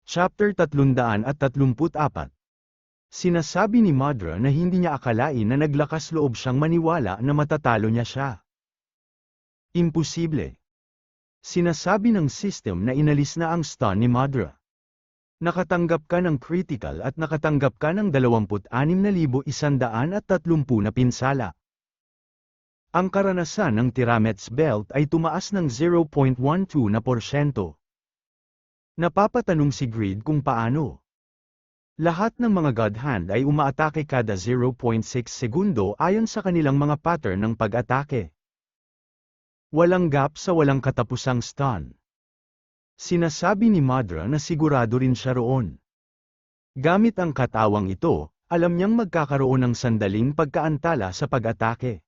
Chapter 334. Sinasabi ni Madra na hindi niya akalain na naglakas loob siyang maniwala na matatalo niya siya. Imposible. Sinasabi ng system na inalis na ang stun ni Madra. Nakatanggap ka ng critical at nakatanggap ka ng 26,130 na pinsala. Ang karanasan ng Tiramets Belt ay tumaas ng 0.12%. Napapatanong si Greed kung paano. Lahat ng mga God Hand ay umaatake kada 0.6 segundo ayon sa kanilang mga pattern ng pag-atake. Walang gap sa walang katapusang stun. Sinasabi ni Madra na sigurado rin siya roon. Gamit ang katawang ito, alam niyang magkakaroon ng sandaling pagkaantala sa pag-atake.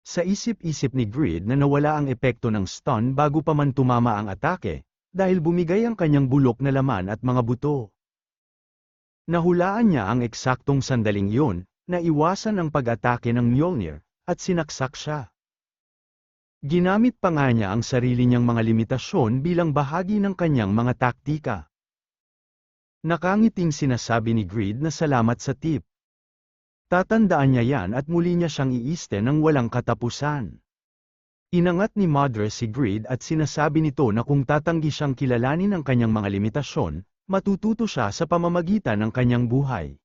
Sa isip-isip ni Greed na nawala ang epekto ng stun bago pa man tumama ang atake, dahil bumigay ang kanyang bulok na laman at mga buto. Nahulaan niya ang eksaktong sandaling yun, na iwasan ang pag-atake ng Mjolnir, at sinaksak siya. Ginamit pa nga niya ang sarili niyang mga limitasyon bilang bahagi ng kanyang mga taktika. Nakangiting sinasabi ni Greed na salamat sa tip. Tatandaan niya yan at muli niya siyang iiste ng walang katapusan. Inangat ni Madra si Greed at sinasabi nito na kung tatanggi siyang kilalanin ang kanyang mga limitasyon, matututo siya sa pamamagitan ng kanyang buhay.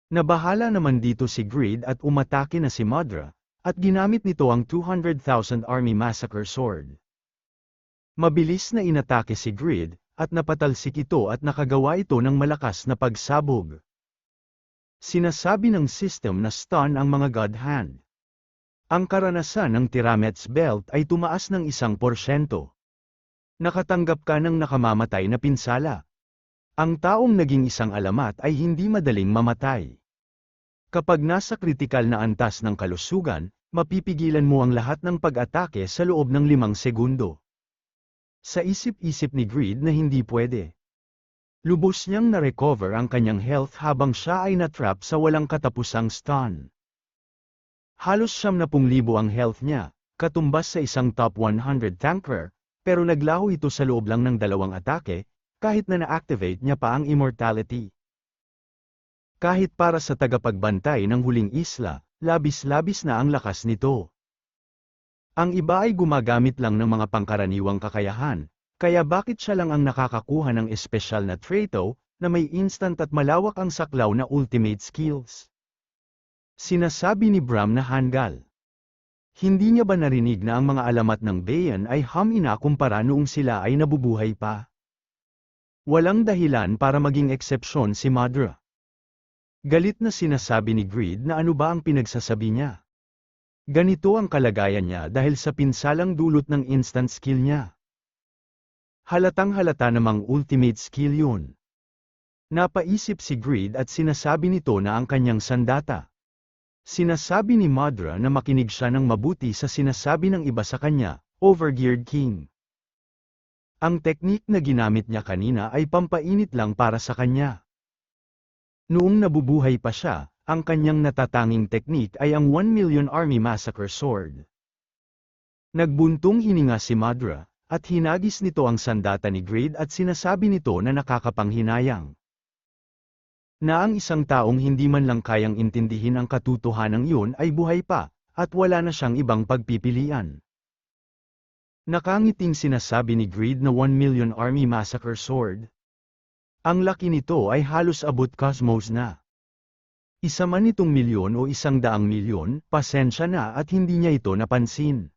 Nabahala naman dito si Greed at umatake na si Madra, at ginamit nito ang 200,000 Army Massacre Sword. Mabilis na inatake si Greed, at napatalsik ito at nakagawa ito ng malakas na pagsabog. Sinasabi ng system na stun ang mga God Hand. Ang karanasan ng Tiramets Belt ay tumaas ng 1%. Nakatanggap ka ng nakamamatay na pinsala. Ang taong naging isang alamat ay hindi madaling mamatay. Kapag nasa kritikal na antas ng kalusugan, mapipigilan mo ang lahat ng pag-atake sa loob ng 5 segundo. Sa isip-isip ni Greed na hindi pwede. Lubos niyang na-recover ang kanyang health habang siya ay natrap sa walang katapusang stun. Halos 70,000 ang health niya, katumbas sa isang top 100 tanker, pero naglaho ito sa loob lang ng 2 atake, kahit na na-activate niya pa ang immortality. Kahit para sa tagapagbantay ng huling isla, labis-labis na ang lakas nito. Ang iba ay gumagamit lang ng mga pangkaraniwang kakayahan, kaya bakit siya lang ang nakakakuha ng espesyal na Trato, na may instant at malawak ang saklaw na ultimate skills? Sinasabi ni Bram na hanggal. Hindi niya ba narinig na ang mga alamat ng Bayan ay hamina kumpara noong sila ay nabubuhay pa? Walang dahilan para maging eksepsyon si Madra. Galit na sinasabi ni Greed na ano ba ang pinagsasabi niya. Ganito ang kalagayan niya dahil sa pinsalang dulot ng instant skill niya. Halatang halata namang ultimate skill yun. Napaisip si Greed at sinasabi nito na ang kanyang sandata. Sinasabi ni Madra na makinig siya ng mabuti sa sinasabi ng iba sa kanya, Overgeared King. Ang teknik na ginamit niya kanina ay pampainit lang para sa kanya. Noong nabubuhay pa siya, ang kanyang natatanging teknik ay ang 1 million Army Massacre Sword. Nagbuntong hininga si Madra, at hinagis nito ang sandata ni Greed at sinasabi nito na nakakapanghinayang. Na ang isang taong hindi man lang kayang intindihin ang katotohanan yun ay buhay pa, at wala na siyang ibang pagpipilian. Nakangiting sinasabi ni Greed na 1 million Army Massacre Sword. Ang laki nito ay halos abot cosmos na. Isa man itong milyon o 100 milyon, pasensya na at hindi niya ito napansin.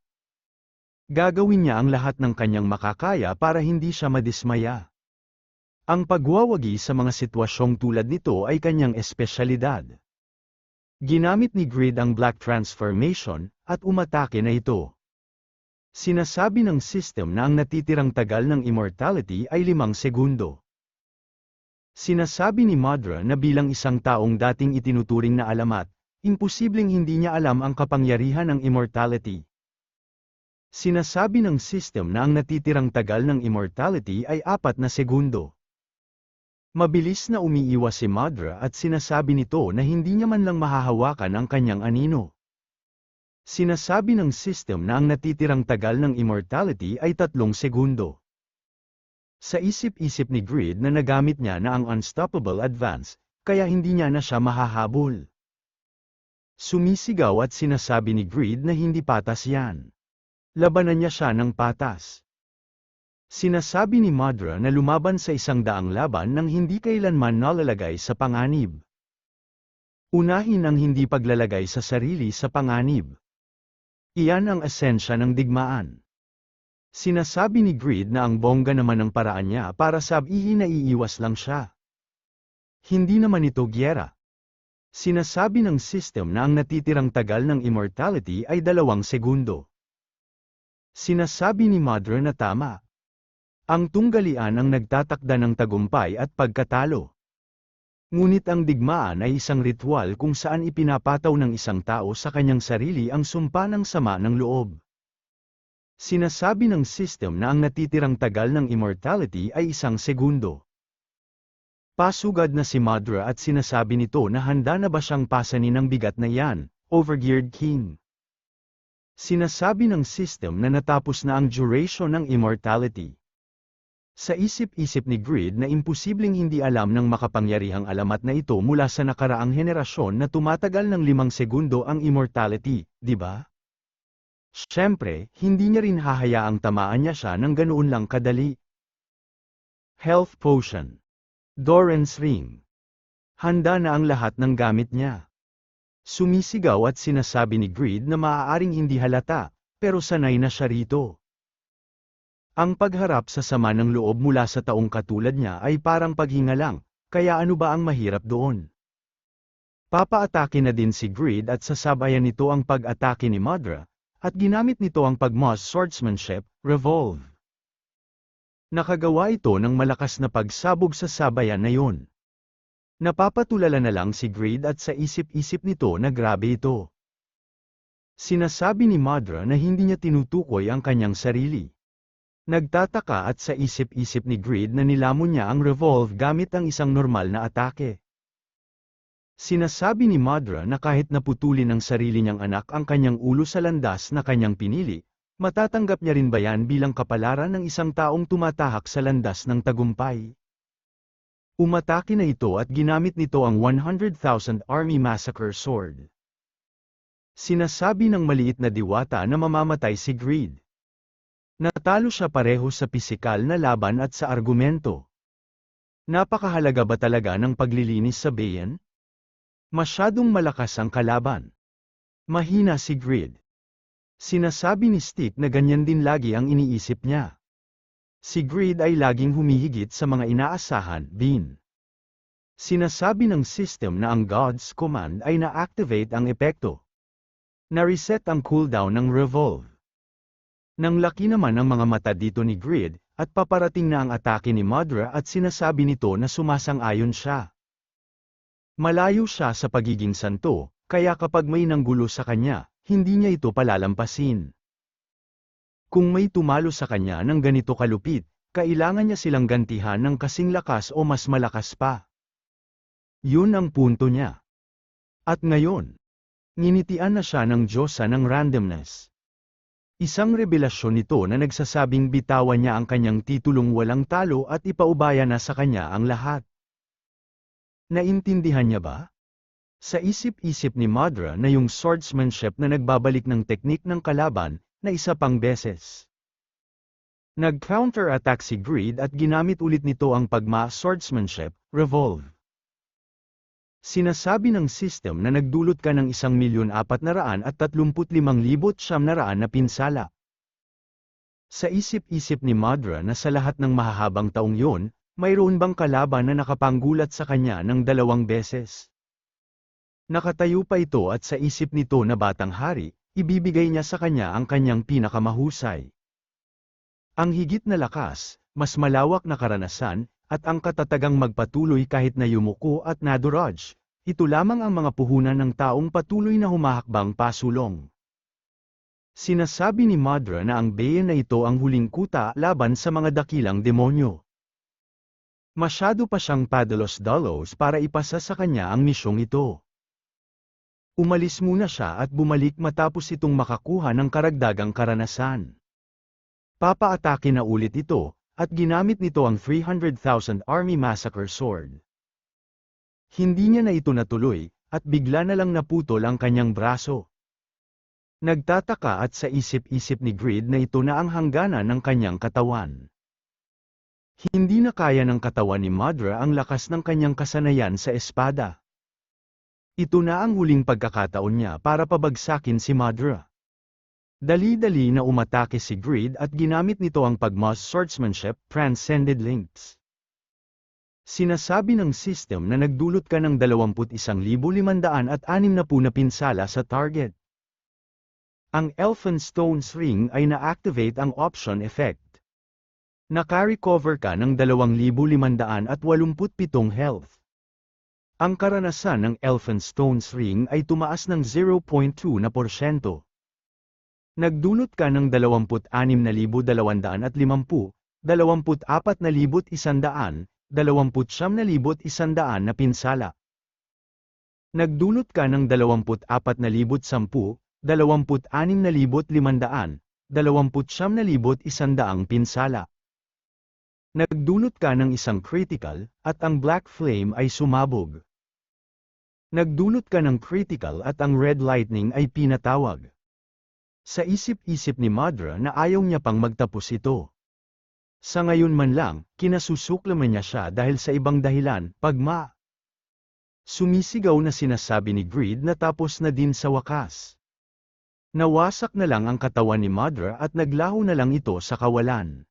Gagawin niya ang lahat ng kanyang makakaya para hindi siya madismaya. Ang pagwawagi sa mga sitwasyong tulad nito ay kanyang espesyalidad. Ginamit ni Greed ang Black Transformation, at umatake na ito. Sinasabi ng system na ang natitirang tagal ng immortality ay 5 segundo. Sinasabi ni Madra na bilang isang taong dating itinuturing na alamat, imposibleng hindi niya alam ang kapangyarihan ng immortality. Sinasabi ng system na ang natitirang tagal ng immortality ay 4 na segundo. Mabilis na umiiwas si Madra at sinasabi nito na hindi niya man lang mahahawakan ang kanyang anino. Sinasabi ng system na ang natitirang tagal ng immortality ay 3 segundo. Sa isip-isip ni Grid na nagamit niya na ang unstoppable advance, kaya hindi niya na siya mahahabol. Sumisigaw at sinasabi ni Grid na hindi patas yan. Labanan niya siya ng patas. Sinasabi ni Madra na lumaban sa 100 laban nang hindi kailanman nalalagay sa panganib. Unahin ang hindi paglalagay sa sarili sa panganib. Iyan ang esensya ng digmaan. Sinasabi ni Grid na ang bongga naman ang paraan niya para sabihin na iiwas lang siya. Hindi naman ito gyera. Sinasabi ng system na ang natitirang tagal ng immortality ay 2 segundo. Sinasabi ni Madra na tama. Ang tunggalian ang nagtatakda ng tagumpay at pagkatalo. Ngunit ang digmaan ay isang ritual kung saan ipinapataw ng isang tao sa kanyang sarili ang sumpa ng sama ng loob. Sinasabi ng system na ang natitirang tagal ng immortality ay 1 segundo. Pasugad na si Madra at sinasabi nito na handa na ba siyang pasanin ng bigat na yan, Overgeared King. Sinasabi ng system na natapos na ang duration ng immortality. Sa isip-isip ni Grid na imposibleng hindi alam ng makapangyarihang alamat na ito mula sa nakaraang henerasyon na tumatagal ng 5 segundo ang immortality, di ba? Siyempre, hindi niya rin hahayaang tamaan niya siya ng ganoon lang kadali. Health Potion. Doran's Ring. Handa na ang lahat ng gamit niya. Sumisigaw at sinasabi ni Grid na maaaring hindi halata, pero sanay na siya rito. Ang pagharap sa sama ng loob mula sa taong katulad niya ay parang paghinga lang, kaya ano ba ang mahirap doon? Papaatake na din si Grid at sasabayan nito ang pag-atake ni Madra, at ginamit nito ang pagmas swordsmanship, revolve. Nakagawa ito ng malakas na pagsabog sa sabayan na yun. Napapatulala na lang si Grid at sa isip-isip nito na grabe ito. Sinasabi ni Madra na hindi niya tinutukoy ang kanyang sarili. Nagtataka at sa isip-isip ni Grid na nilamon niya ang revolve gamit ang isang normal na atake. Sinasabi ni Madra na kahit naputulin ng sarili niyang anak ang kanyang ulo sa landas na kanyang pinili, matatanggap niya rin ba yan bilang kapalaran ng isang taong tumatahak sa landas ng tagumpay? Umatake na ito at ginamit nito ang 100,000 Army Massacre Sword. Sinasabi ng maliit na diwata na mamamatay si Grid. Natalo siya pareho sa pisikal na laban at sa argumento. Napakahalaga ba talaga ng paglilinis sa bayan? Masyadong malakas ang kalaban. Mahina si Grid. Sinasabi ni Stick na ganyan din lagi ang iniisip niya. Si Grid ay laging humihigit sa mga inaasahan, din. Sinasabi ng system na ang God's Command ay na-activate ang epekto. Na-reset ang cooldown ng revolve. Nang laki naman ang mga mata dito ni Grid, at paparating na ang atake ni Madra at sinasabi nito na sumasang-ayon siya. Malayo siya sa pagiging santo, kaya kapag may nanggulo sa kanya, hindi niya ito palalampasin. Kung may tumalo sa kanya ng ganito kalupit, kailangan niya silang gantihan ng kasing lakas o mas malakas pa. Yun ang punto niya. At ngayon, nginitian na siya ng Diyosa ng randomness. Isang revelasyon nito na nagsasabing bitawan niya ang kanyang titulong walang talo at ipaubaya na sa kanya ang lahat. Naintindihan niya ba? Sa isip-isip ni Madra na yung swordsmanship na nagbabalik ng teknik ng kalaban, na isa pang beses. Nag-counter-attack si Grid at ginamit ulit nito ang pagma swordsmanship, revolve. Sinasabi ng system na nagdulot ka ng 1,435,900 na pinsala. Sa isip-isip ni Madra na sa lahat ng mahahabang taong yon, mayroon bang kalaban na nakapanggulat sa kanya ng 2 beses? Nakatayo pa ito at sa isip nito na batang hari, ibibigay niya sa kanya ang kanyang pinakamahusay. Ang higit na lakas, mas malawak na karanasan, at ang katatagang magpatuloy kahit na yumuko at naduraj, ito lamang ang mga puhunan ng taong patuloy na humahakbang pasulong. Sinasabi ni Madra na ang Bayan na ito ang huling kuta laban sa mga dakilang demonyo. Masyado pa siyang padalos-dalos para ipasa sa kanya ang misyong ito. Umalis muna siya at bumalik matapos itong makakuha ng karagdagang karanasan. Papaatake na ulit ito, at ginamit nito ang 300,000 Army Massacre Sword. Hindi niya na ito natuloy, at bigla na lang naputol ang kanyang braso. Nagtataka at sa isip-isip ni Greed na ito na ang hangganan ng kanyang katawan. Hindi na kaya ng katawan ni Madra ang lakas ng kanyang kasanayan sa espada. Ito na ang huling pagkakataon niya para pabagsakin si Madra. Dali-dali na umatake si Greed at ginamit nito ang pagmas swordsmanship, transcended links. Sinasabi ng system na nagdulot ka ng 21,560 na pinsala sa target. Ang Elphinstone's Ring ay na-activate ang option effect. Naka-recover ka ng 2,587 health. Ang karanasan ng Elphinstone's Ring ay tumaas ng 0.2%. Nagdulot ka ng 26,250, 24,100, 29,100 na pinsala. Nagdulot ka ng 24,010, 26,500, 29,100 pinsala. Nagdulot ka ng isang critical, at ang Black Flame ay sumabog. Nagdulot ka ng critical at ang Red Lightning ay pinatawag. Sa isip-isip ni Madra na ayaw niya pang magtapos ito. Sa ngayon man lang, kinasusuklaman niya siya dahil sa ibang dahilan, pagma. Sumisigaw na sinasabi ni Greed na tapos na din sa wakas. Nawasak na lang ang katawan ni Madra at naglaho na lang ito sa kawalan.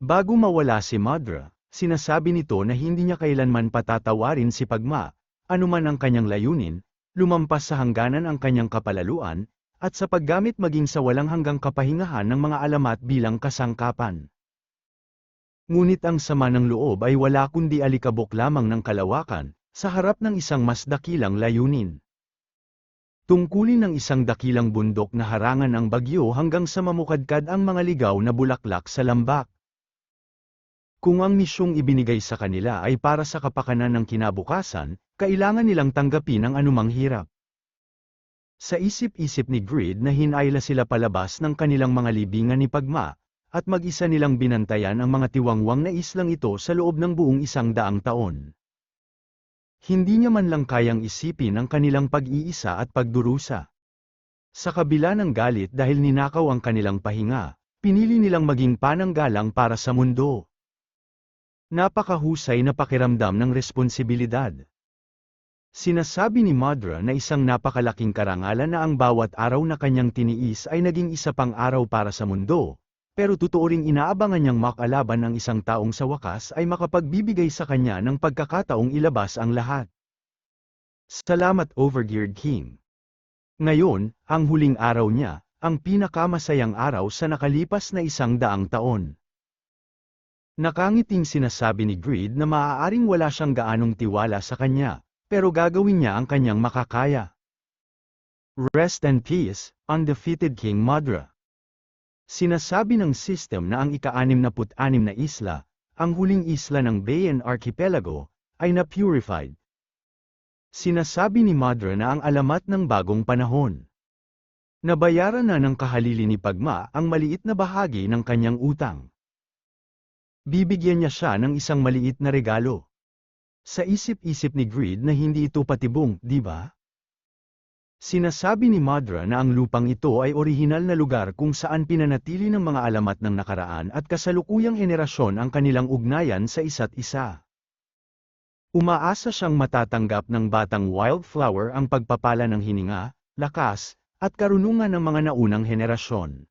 Bago mawala si Madra, sinasabi nito na hindi niya kailanman patatawarin si Pagma, anuman ang kanyang layunin, lumampas sa hangganan ang kanyang kapalaluan, at sa paggamit maging sa walang hanggang kapahingahan ng mga alamat bilang kasangkapan. Ngunit ang sama ng loob ay wala kundi alikabok lamang ng kalawakan, sa harap ng isang mas dakilang layunin. Tungkulin ng isang dakilang bundok na harangan ang bagyo hanggang sa mamukadkad ang mga ligaw na bulaklak sa lambak. Kung ang misyong ibinigay sa kanila ay para sa kapakanan ng kinabukasan, kailangan nilang tanggapin ang anumang hirap. Sa isip-isip ni Greed na hinayla sila palabas ng kanilang mga libingan ni Pagma, at mag-isa nilang binantayan ang mga tiwangwang na islang ito sa loob ng buong 100 taon. Hindi niya man lang kayang isipin ang kanilang pag-iisa at pagdurusa. Sa kabila ng galit dahil ninakaw ang kanilang pahinga, pinili nilang maging pananggalang para sa mundo. Napakahusay na pakiramdam ng responsibilidad. Sinasabi ni Madra na isang napakalaking karangalan na ang bawat araw na kanyang tiniis ay naging isa pang araw para sa mundo, pero totoo ring inaabangan niyang makalaban ng isang taong sa wakas ay makapagbibigay sa kanya ng pagkakataong ilabas ang lahat. Salamat Overgeared King. Ngayon, ang huling araw niya, ang pinakamasayang araw sa nakalipas na 100 taon. Nakangiting sinasabi ni Greed na maaaring wala siyang gaanong tiwala sa kanya, pero gagawin niya ang kanyang makakaya. Rest and peace, undefeated King Madra. Sinasabi ng system na ang ika-66 na isla, ang huling isla ng Bayan Archipelago, ay na-purified. Sinasabi ni Madra na ang alamat ng bagong panahon. Nabayaran na ng kahalili ni Pagma ang maliit na bahagi ng kanyang utang. Bibigyan niya siya ng isang maliit na regalo. Sa isip-isip ni Greed na hindi ito patibong, di ba? Sinasabi ni Madra na ang lupang ito ay orihinal na lugar kung saan pinanatili ng mga alamat ng nakaraan at kasalukuyang henerasyon ang kanilang ugnayan sa isa't isa. Umaasa siyang matatanggap ng batang Wildflower ang pagpapala ng hininga, lakas, at karunungan ng mga naunang henerasyon.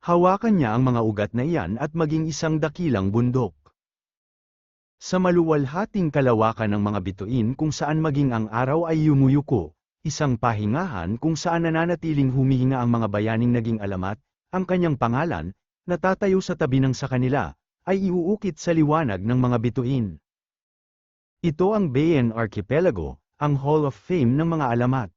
Hawakan niya ang mga ugat na iyan at maging isang dakilang bundok. Sa maluwalhating kalawakan ng mga bituin kung saan maging ang araw ay yumuyuko, isang pahingahan kung saan nananatiling humihinga ang mga bayaning naging alamat, ang kanyang pangalan, natatayo sa tabi ng sa kanila, ay iuukit sa liwanag ng mga bituin. Ito ang Bayan Archipelago, ang Hall of Fame ng mga alamat.